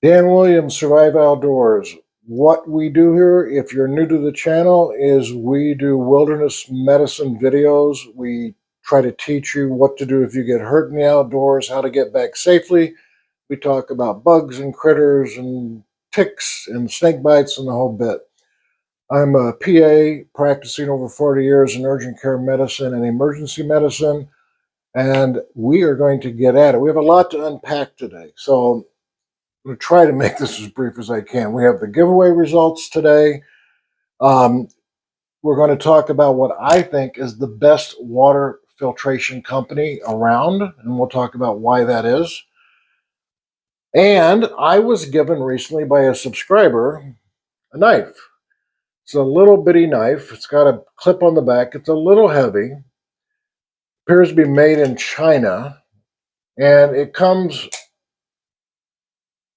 Dan Williams, Survive Outdoors. What we do here, if you're new to the channel, is we do wilderness medicine videos. We try to teach you what to do if you get hurt in the outdoors, how to get back safely. We talk about bugs and critters and ticks and snake bites and the whole bit. I'm a PA practicing over 40 years in urgent care medicine and emergency medicine, and we are going to get at it. We have a lot to unpack today. So I'm going to try to make this as brief as I can. We have the giveaway results today. Um, we're going to talk about what I think is the best water filtration company around, and we'll talk about why that is. And I was given recently by a subscriber a knife. It's a little bitty knife. It's got a clip on the back. It's a little heavy. Appears to be made in China, and it comes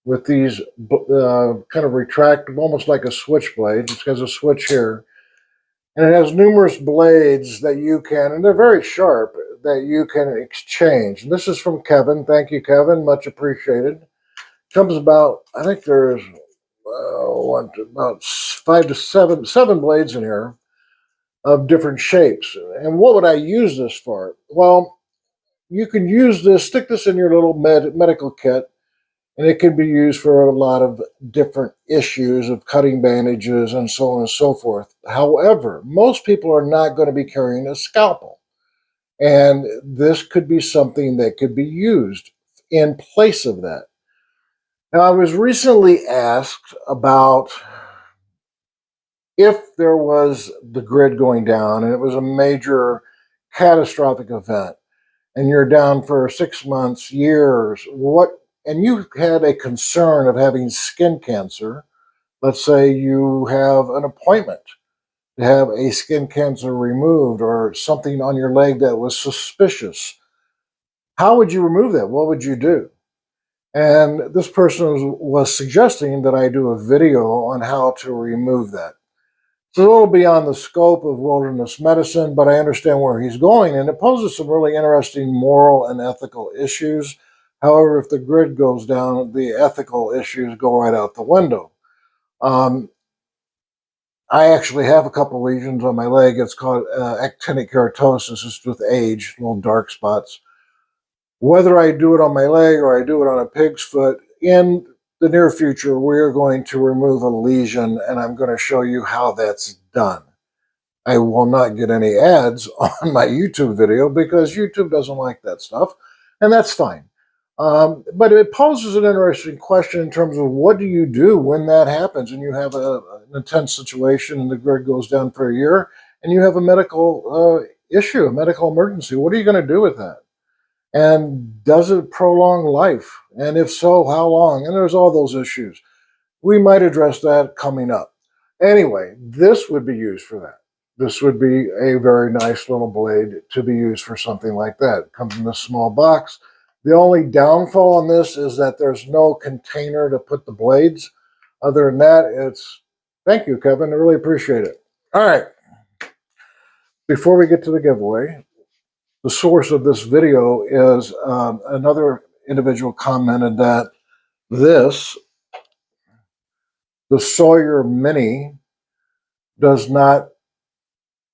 with these kind of retractable, almost like a switchblade. It has a switch here, and it has numerous blades that you can, and they're very sharp, that you can exchange. And this is from Kevin. Thank you, Kevin. Much appreciated. Comes about, I think there's about 5 to 7 blades in here of different shapes. And what would I use this for? Well, you can use this, stick this in your little medical kit, and it can be used for a lot of different issues of cutting bandages and so on and so forth. However, most people are not going to be carrying a scalpel. And this could be something that could be used in place of that. Now, I was recently asked about if there was the grid going down and it was a major catastrophic event and you're down for 6 months, years, and you had a concern of having skin cancer. Let's say you have an appointment to have a skin cancer removed or something on your leg that was suspicious. How would you remove that? What would you do? And this person was suggesting that I do a video on how to remove that. It's a little beyond the scope of wilderness medicine, but I understand where he's going, and it poses some really interesting moral and ethical issues. However, if the grid goes down, the ethical issues go right out the window. Um, I actually have a couple lesions on my leg. It's called actinic keratosis. It's with age, little dark spots. Whether I do it on my leg or I do it on a pig's foot, in the near future, we're going to remove a lesion, and I'm going to show you how that's done. I will not get any ads on my YouTube video because YouTube doesn't like that stuff, and that's fine. But it poses an interesting question in terms of what do you do when that happens and you have an intense situation and the grid goes down for a year and you have a medical issue, a medical emergency. What are you going to do with that? And does it prolong life? And if so, how long? And there's all those issues. We might address that coming up. Anyway, this would be used for that. This would be a very nice little blade to be used for something like that. It comes in this small box. The only downfall on this is that there's no container to put the blades. Other than that, thank you, Kevin. I really appreciate it. All right. Before we get to the giveaway, the source of this video is another individual commented that the Sawyer Mini, does not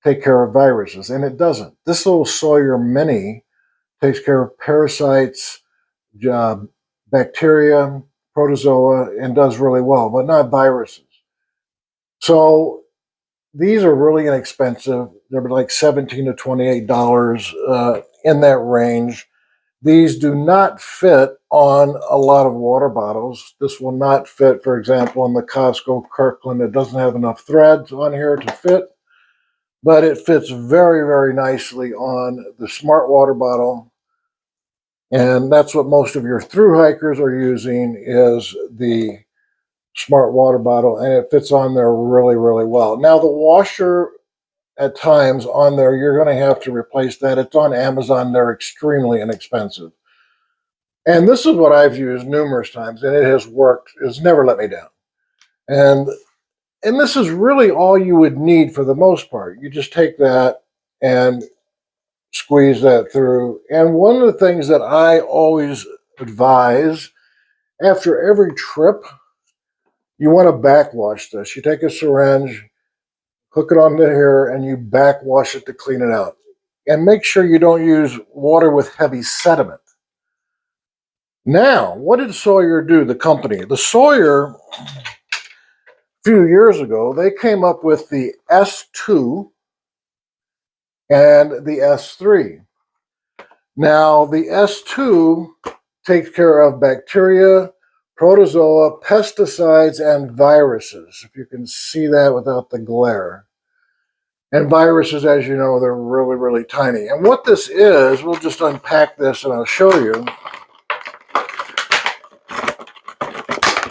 take care of viruses, and it doesn't. This little Sawyer Mini takes care of parasites, bacteria, protozoa, and does really well, but not viruses. So these are really inexpensive. They're like $17 to $28 in that range. These do not fit on a lot of water bottles. This will not fit, for example, on the Costco Kirkland. It doesn't have enough threads on here to fit, but it fits very, very nicely on the Smart Water bottle. And that's what most of your thru hikers are using, is the Smart Water bottle, and it fits on there really, really well. Now, the washer at times on there, you're going to have to replace that. It's on Amazon. They're extremely inexpensive. And this is what I've used numerous times, and it has worked. It's never let me down. And this is really all you would need for the most part. You just take that and squeeze that through. And one of the things that I always advise After every trip, you want to backwash this. You take a syringe, hook it onto here, and you backwash it to clean it out. And make sure you don't use water with heavy sediment. Now, what did Sawyer do, the company? The Sawyer, a few years ago, they came up with the S2 and the S3. Now, the S2 takes care of bacteria, protozoa, pesticides, and viruses. If you can see that without the glare. And viruses, as you know, they're really, really tiny. And what this is, we'll just unpack this and I'll show you.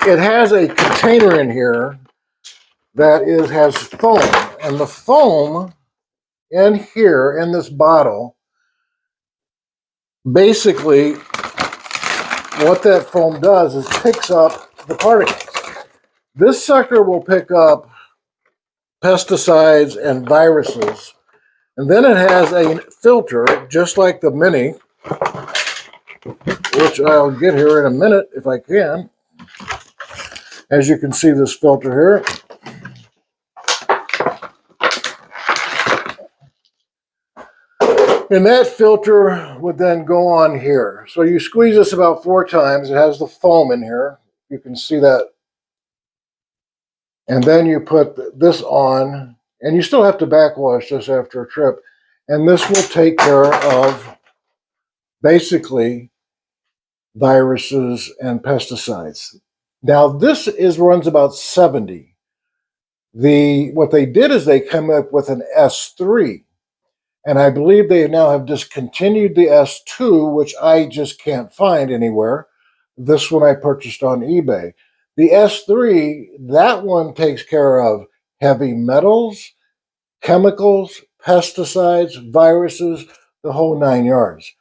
It has a container in here that has foam. And the foam in here, in this bottle, basically what that foam does is picks up the particles. This sucker will pick up pesticides and viruses. And then it has a filter, just like the Mini, which I'll get here in a minute if I can. As you can see, this filter here. And that filter would then go on here. So you squeeze this about 4 times. It has the foam in here. You can see that. And then you put this on, and you still have to backwash this after a trip. And this will take care of basically viruses and pesticides. Now this runs about 70. What they did is they came up with an S3. And I believe they now have discontinued the S2, which I just can't find anywhere. This one I purchased on eBay. The S3, that one takes care of heavy metals, chemicals, pesticides, viruses, the whole 9 yards.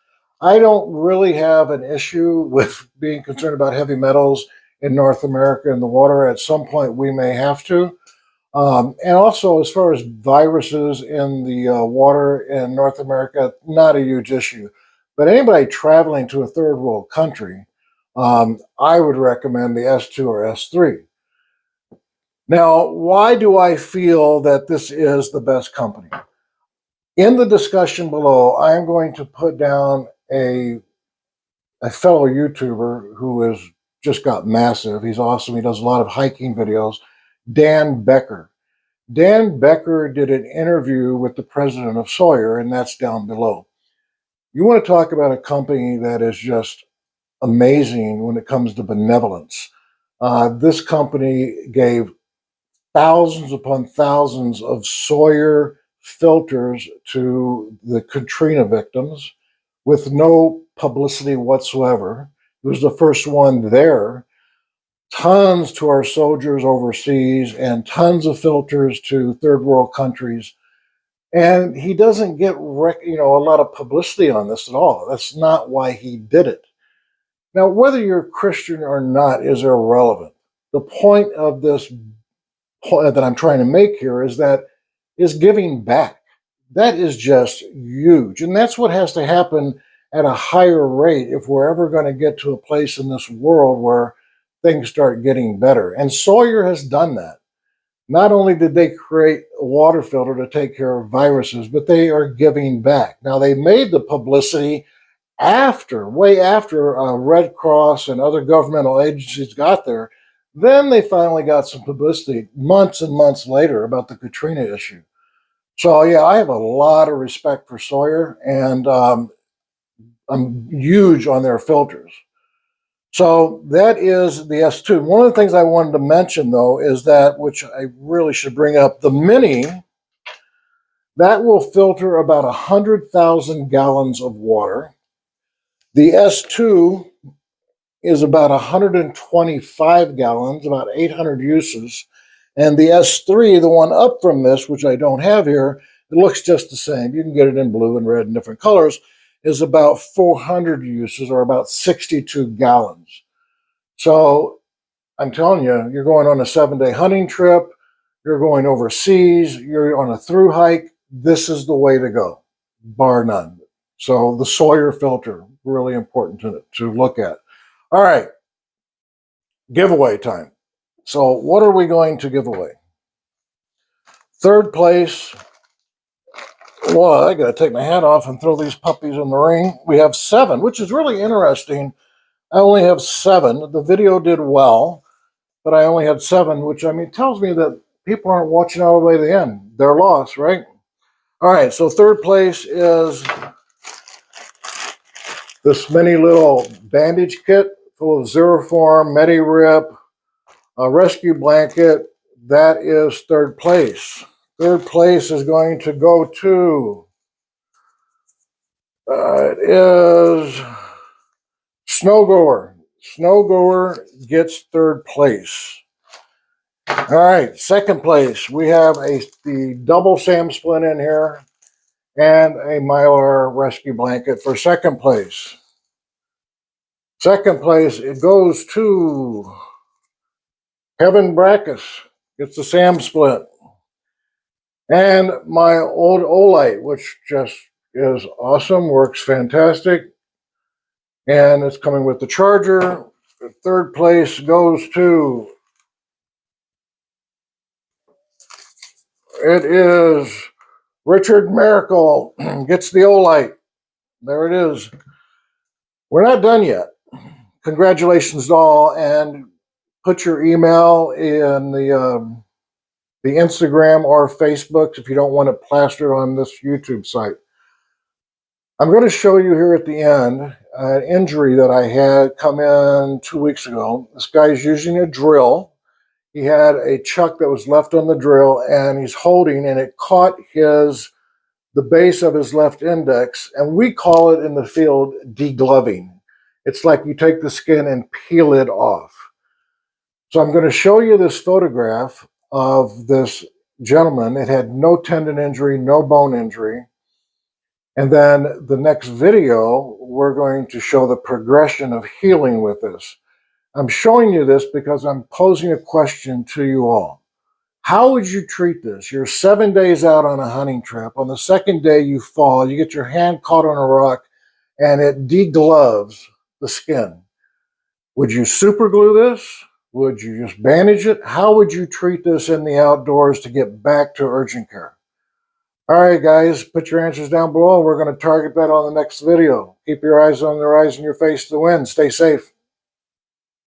I don't really have an issue with being concerned about heavy metals in North America in the water. At some point, we may have to. And also, as far as viruses in the water in North America, not a huge issue. But anybody traveling to a third world country, I would recommend the S2 or S3. Now, why do I feel that this is the best company? In the discussion below, I'm going to put down a fellow YouTuber who has just got massive. He's awesome. He does a lot of hiking videos. Dan Becker. Dan Becker did an interview with the president of Sawyer, and that's down below. You want to talk about a company that is just amazing when it comes to benevolence. This company gave thousands upon thousands of Sawyer filters to the Katrina victims with no publicity whatsoever. It was the first one there. Tons to our soldiers overseas and tons of filters to third world countries. And he doesn't get a lot of publicity on this at all. That's not why he did it. Now, whether you're Christian or not is irrelevant. The point of this that I'm trying to make here is giving back. That is just huge. And that's what has to happen at a higher rate if we're ever going to get to a place in this world where things start getting better. And Sawyer has done that. Not only did they create a water filter to take care of viruses, but they are giving back. Now, they made the publicity way after Red Cross and other governmental agencies got there. Then they finally got some publicity months and months later about the Katrina issue. So, yeah, I have a lot of respect for Sawyer, and I'm huge on their filters. So that is the S2. One of the things I wanted to mention, though, is that, which I really should bring up, the Mini, that will filter about 100,000 gallons of water. The S2 is about 125 gallons, about 800 uses. And the S3, the one up from this, which I don't have here, it looks just the same. You can get it in blue and red and different colors, is about 400 uses or about 62 gallons. So I'm telling you, you're going on a 7-day hunting trip, you're going overseas, you're on a through hike, this is the way to go, bar none. So the Sawyer filter, really important to look at. All right. giveaway time. So what are we going to give away? Third place. Well, I got to take my hat off and throw these puppies in the ring. We have 7, which is really interesting. I only have 7. The video did well, but I only had 7, which I mean tells me that people aren't watching all the way to the end. They're lost, right? All right, so third place is this mini little bandage kit full of Zeroform, Medi-Rip, a rescue blanket. That is third place. Third place is going to go to, it is Snowgoer. Snowgoer gets third place. All right, second place, we have the double SAM splint in here and a Mylar rescue blanket for second place. Second place, it goes to Kevin Brackus, gets the SAM splint. And my old Olight, which just is awesome, works fantastic. And it's coming with the charger. The third place goes to, it is Richard Miracle, gets the Olight. There it is. We're not done yet. Congratulations to all, and put your email in the Instagram or Facebook if you don't want it plastered on this YouTube site. I'm going to show you here at the end an injury that I had come in 2 weeks ago. This guy's using a drill. He had a chuck that was left on the drill, and he's holding, and it caught the base of his left index, and we call it in the field degloving. It's like you take the skin and peel it off. So I'm going to show you this photograph of this gentleman. It had no tendon injury, no bone injury. And then the next video, we're going to show the progression of healing with this. I'm showing you this because I'm posing a question to you all. How would you treat this? You're 7 days out on a hunting trip. On the second day, you fall. You get your hand caught on a rock, and it degloves the skin. Would you super glue this? Would you just bandage it? How would you treat this in the outdoors to get back to urgent care? All right, guys, put your answers down below. We're going to target that on the next video. Keep your eyes on the rise and your face to the wind. Stay safe.